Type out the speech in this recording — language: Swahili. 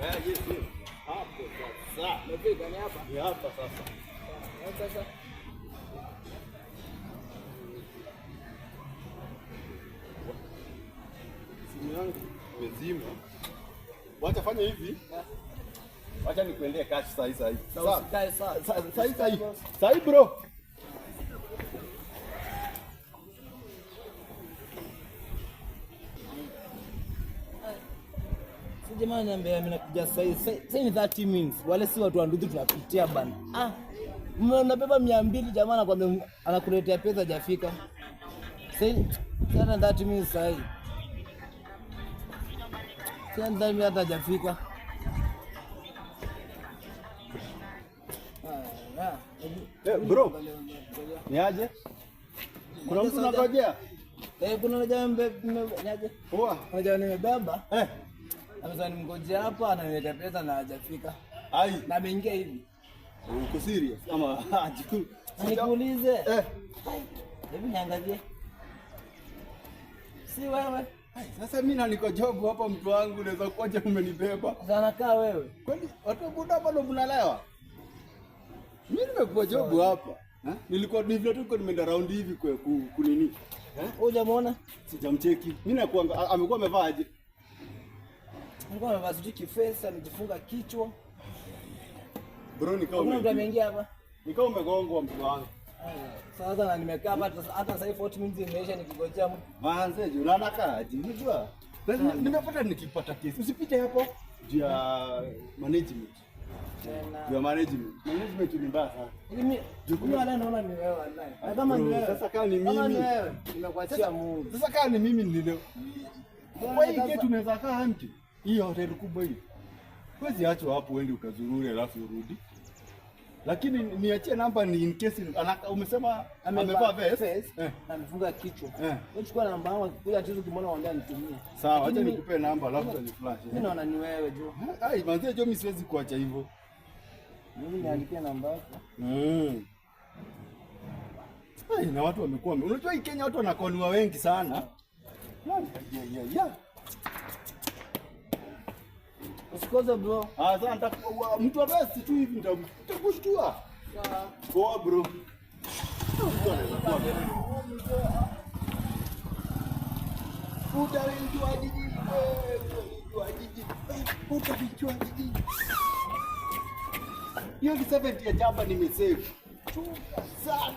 Yes. Hapo sasa. Umefika ni hapa? Ni hapa sasa. Sasa. Simu yangu imezima. Wacha fanya hivi. Wacha nikuendee cash saa hii. Sawa. Saa hii bro. Jamani niambia mimi nakuja sasa ni 30 minutes. Wale si watu wa ndugu tunapitia bana. Unabeba 200 jamaa anakuambia anakuletea pesa hajafika. Sasa 30 minutes sasa hivi. Sasa ndio hata hajafika. Bro. Ni aje? Kuna mtu anakojea? Kuna jamaa niaje? Poa. Kuna jamaa nimebeba. Sasa nimngojea hapa ananiletea pesa na hajafika. Na ameingia hivi. Uko serious? Ama ajiku. Nikuulize. Hebu niangalie. Si wewe. Sasa mimi na niko job hapa mtu wangu unaweza kuja umenibeba. Sasa nakaa wewe. Kwani watu buda bado mnalewa? Mimi nimekuwa job hapa. Nilikuwa tu nimeenda round hivi kwa kunini. Hujamuona? Sijamcheki. Mimi nakuanga amekuwa amevaa aje? Alikuwa amevaa suti face, amejifunga kichwa. Bro nikao mtu ameingia hapa. Nikao umegongwa mtu wangu. Sasa na nimekaa hapa hata sasa 40 minutes imeisha nikigojea mtu. Manze, unakaa aje? Unajua? Nimepata nikipata kesi. Usipite hapo. Juu ya management. Juu ya management. Management ni mbaya sana. Mimi jukumu wala naona ni wewe wallahi. Kama ni wewe. Sasa kama ni mimi. Kama ni wewe, nimekuachia Mungu. Sasa kama ni mimi nilio. Kwa hiyo kitu tunaweza kaa anti. Hiyo hoteli kubwa hiyo. Huwezi acha hapo uende ukazurure alafu urudi. Lakini niachie namba ni in case umesema amevaa vest, amefunga kichwa. Wewe chukua namba yangu kuja tatizo kimona waambia nitumie. Sawa, acha nikupe namba alafu utaniflash. Mimi naona ni wewe jo. Manze jo mimi siwezi kuacha hivyo. Mimi niandikie namba yako. Na watu wamekuwa. Unajua hii Kenya watu wanakoniwa wengi sana. Usikoze bro. Sasa nitakuwa mtu wa best tu hivi nitakushtua. Sawa. Poa bro. Utalijua jiji. Hiyo ni 70 ya jamba nimesave. Chunga sana.